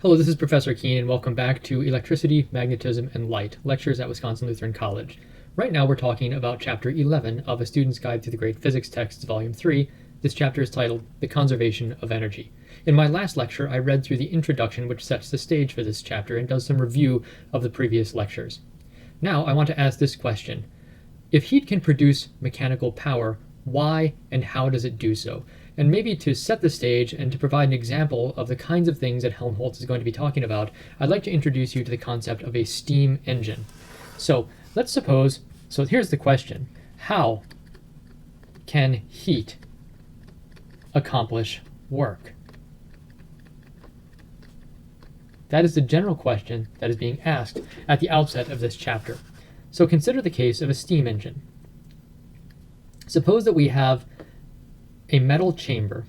Hello, this is Professor Kuehn, and welcome back to Electricity, Magnetism, and Light, lectures at Wisconsin Lutheran College. Right now we're talking about Chapter 11 of A Student's Guide to the Great Physics Texts, Volume 3. This chapter is titled The Conservation of Energy. In my last lecture, I read through the introduction which sets the stage for this chapter and does some review of the previous lectures. Now I want to ask this question. If heat can produce mechanical power, why and how does it do so? And maybe to set the stage and to provide an example of the kinds of things that Helmholtz is going to be talking about, I'd like to introduce you to the concept of a steam engine. So let's suppose, so here's the question, how can heat accomplish work? That is the general question that is being asked at the outset of this chapter. So consider the case of a steam engine. Suppose that we have a metal chamber,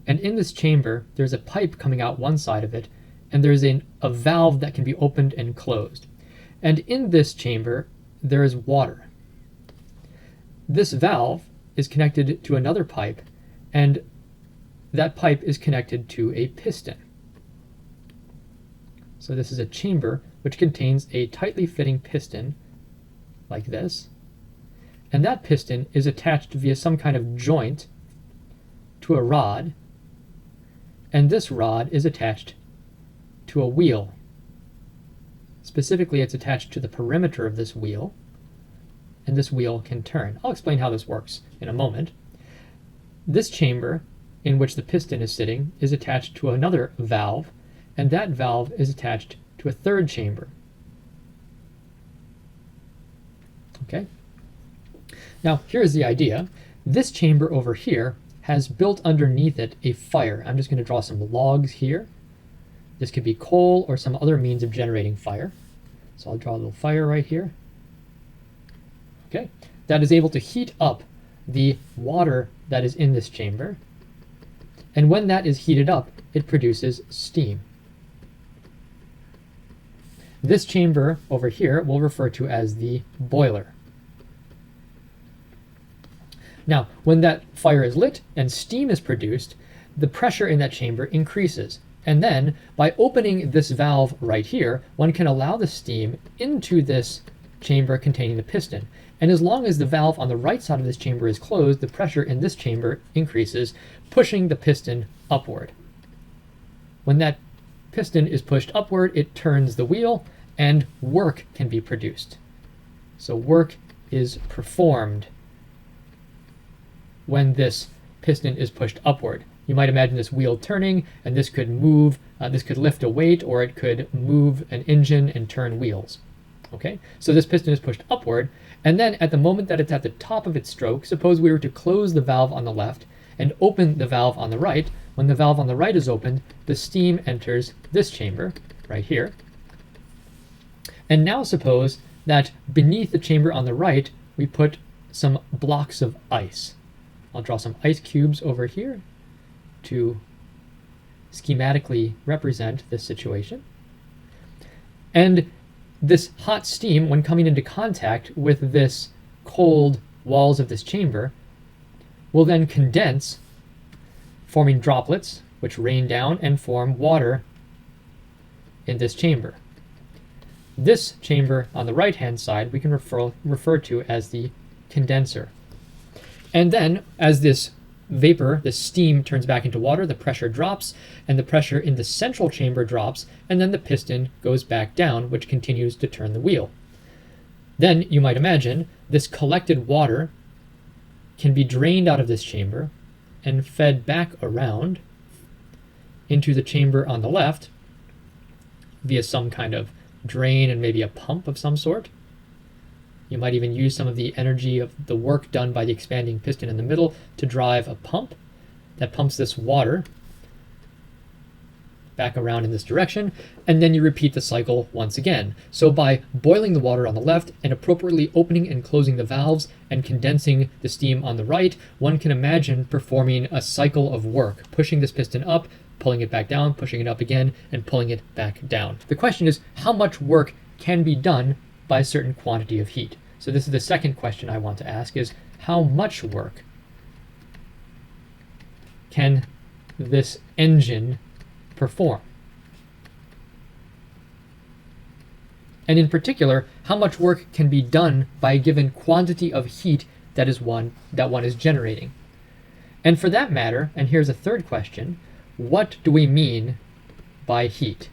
and in this chamber there's a pipe coming out one side of it, and there's a valve that can be opened and closed. And in this chamber there is water. This valve is connected to another pipe, and that pipe is connected to a piston. So this is a chamber which contains a tightly fitting piston like this, and that piston is attached via some kind of joint to a rod, and this rod is attached to a wheel. Specifically, it's attached to the perimeter of this wheel, and this wheel can turn. I'll explain how this works in a moment. This chamber in which the piston is sitting is attached to another valve, and that valve is attached to a third chamber. Okay? Now, here's the idea. This chamber over here has built underneath it a fire. I'm just going to draw some logs here. This could be coal or some other means of generating fire. So I'll draw a little fire right here. Okay, that is able to heat up the water that is in this chamber. And when that is heated up, it produces steam. This chamber over here we'll refer to as the boiler. Now, when that fire is lit and steam is produced, the pressure in that chamber increases. And then, by opening this valve right here, one can allow the steam into this chamber containing the piston. And as long as the valve on the right side of this chamber is closed, the pressure in this chamber increases, pushing the piston upward. When that piston is pushed upward, it turns the wheel, and work can be produced. So work is performed when this piston is pushed upward. You might imagine this wheel turning, and this could move, this could lift a weight, or it could move an engine and turn wheels. Okay, so this piston is pushed upward, and then at the moment that it's at the top of its stroke, suppose we were to close the valve on the left and open the valve on the right. When the valve on the right is opened, the steam enters this chamber right here. And now suppose that beneath the chamber on the right, we put some blocks of ice. I'll draw some ice cubes over here to schematically represent this situation. And this hot steam, when coming into contact with this cold walls of this chamber, will then condense, forming droplets, which rain down and form water in this chamber. This chamber on the right-hand side we can refer to as the condenser. And then, as this vapor, this steam turns back into water, the pressure drops, and the pressure in the central chamber drops, and then the piston goes back down, which continues to turn the wheel. Then, you might imagine, this collected water can be drained out of this chamber and fed back around into the chamber on the left via some kind of drain and maybe a pump of some sort. You might even use some of the energy of the work done by the expanding piston in the middle to drive a pump that pumps this water back around in this direction, and then you repeat the cycle once again. So by boiling the water on the left and appropriately opening and closing the valves and condensing the steam on the right, one can imagine performing a cycle of work, pushing this piston up, pulling it back down, pushing it up again, and pulling it back down. The question is, how much work can be done by a certain quantity of heat? So this is the second question I want to ask, is how much work can this engine perform? and in particular, how much work can be done by a given quantity of heat that one is generating. And for that matter, and here's a third question, what do we mean by heat?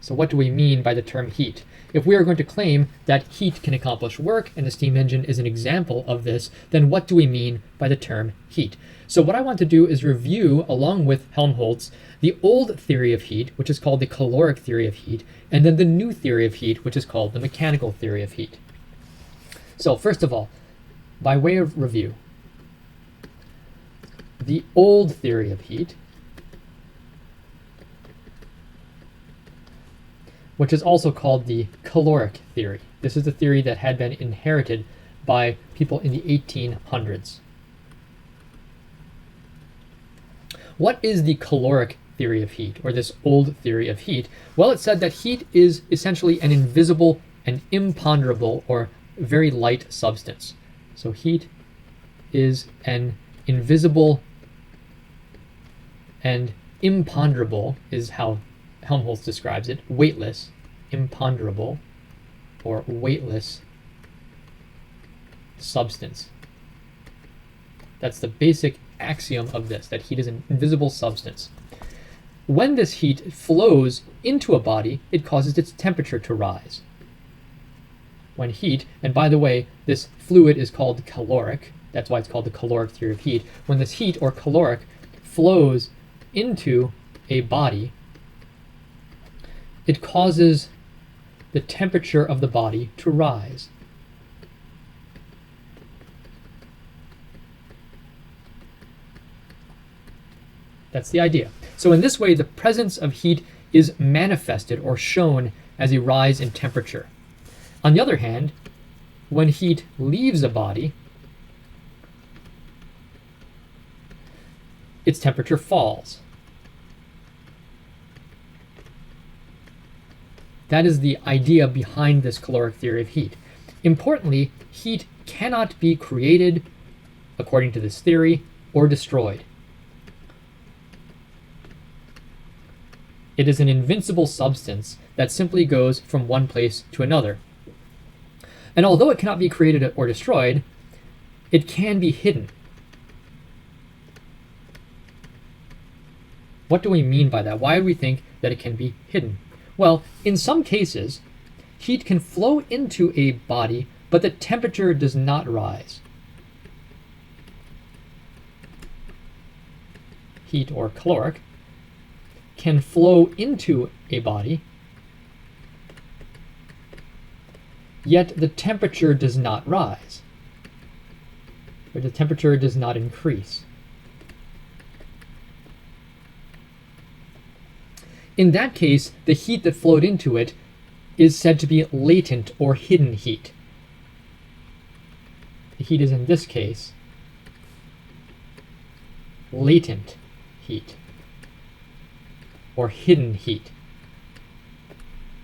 So what do we mean by the term heat? If we are going to claim that heat can accomplish work, and the steam engine is an example of this, then what do we mean by the term heat? So what I want to do is review, along with Helmholtz, the old theory of heat, which is called the caloric theory of heat, and then the new theory of heat, which is called the mechanical theory of heat. So first of all, by way of review, the old theory of heat, which is also called the caloric theory. This is the theory that had been inherited by people in the 1800s. What is the caloric theory of heat, or this old theory of heat? Well, it said that heat is essentially an invisible and imponderable, or very light substance. So heat is an invisible and imponderable, is how Helmholtz describes it, weightless, imponderable, or weightless substance. That's the basic axiom of this, that heat is an invisible substance. When this heat flows into a body, it causes its temperature to rise. When heat, and by the way, this fluid is called caloric, that's why it's called the caloric theory of heat. When this heat, or caloric, flows into a body, it causes the temperature of the body to rise. That's the idea. So in this way, the presence of heat is manifested or shown as a rise in temperature. On the other hand, when heat leaves a body, its temperature falls. That is the idea behind this caloric theory of heat. Importantly, heat cannot be created, according to this theory, or destroyed. It is an invincible substance that simply goes from one place to another. And although it cannot be created or destroyed, it can be hidden. What do we mean by that? Why do we think that it can be hidden? Well, in some cases, heat can flow into a body, but the temperature does not rise. Heat, or caloric, can flow into a body, yet the temperature does not rise, or the temperature does not increase. In that case, the heat that flowed into it is said to be latent or hidden heat. The heat is, in this case, latent heat or hidden heat.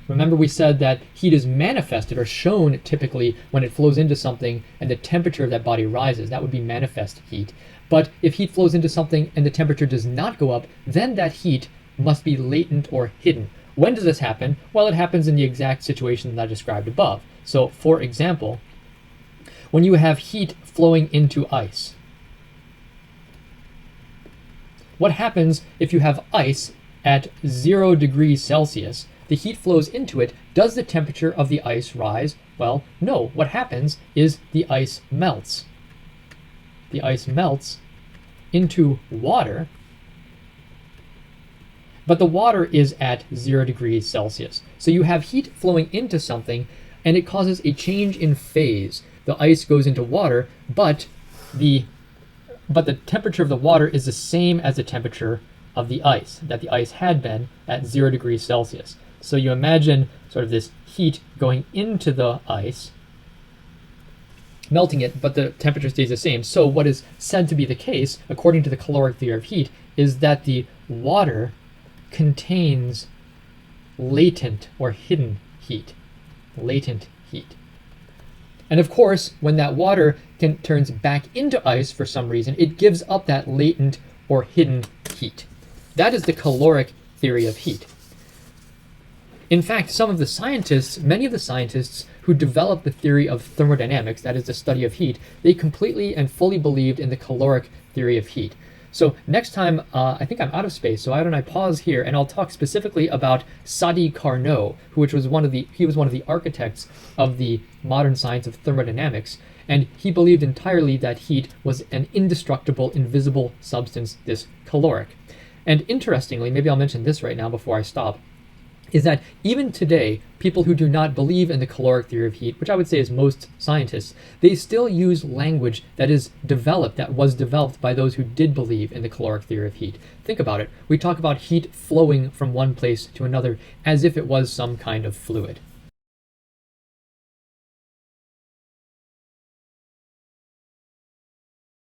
Remember, we said that heat is manifested or shown typically when it flows into something and the temperature of that body rises. That would be manifest heat. But if heat flows into something and the temperature does not go up, then that heat must be latent or hidden. When does this happen? Well, it happens in the exact situation that I described above. So, for example, when you have heat flowing into ice, what happens if you have ice at 0 degrees Celsius? The heat flows into it. Does the temperature of the ice rise? Well, no. What happens is the ice melts. The ice melts into water, but the water is at 0 degrees Celsius. So you have heat flowing into something, and it causes a change in phase. The ice goes into water, but the temperature of the water is the same as the temperature of the ice, that the ice had been at 0 degrees Celsius. So you imagine sort of this heat going into the ice, melting it, but the temperature stays the same. So what is said to be the case, according to the caloric theory of heat, is that the water contains latent or hidden heat. Latent heat. And of course, when that water turns back into ice for some reason, it gives up that latent or hidden heat. That is the caloric theory of heat. In fact, many of the scientists who developed the theory of thermodynamics, that is the study of heat, they completely and fully believed in the caloric theory of heat. So next time, I think I'm out of space, so why don't I pause here and I'll talk specifically about Sadi Carnot, he was one of the architects of the modern science of thermodynamics, and he believed entirely that heat was an indestructible, invisible substance, this caloric. And interestingly, maybe I'll mention this right now before I stop, is that even today, people who do not believe in the caloric theory of heat, which I would say is most scientists, they still use language that was developed by those who did believe in the caloric theory of heat. Think about it. We talk about heat flowing from one place to another as if it was some kind of fluid.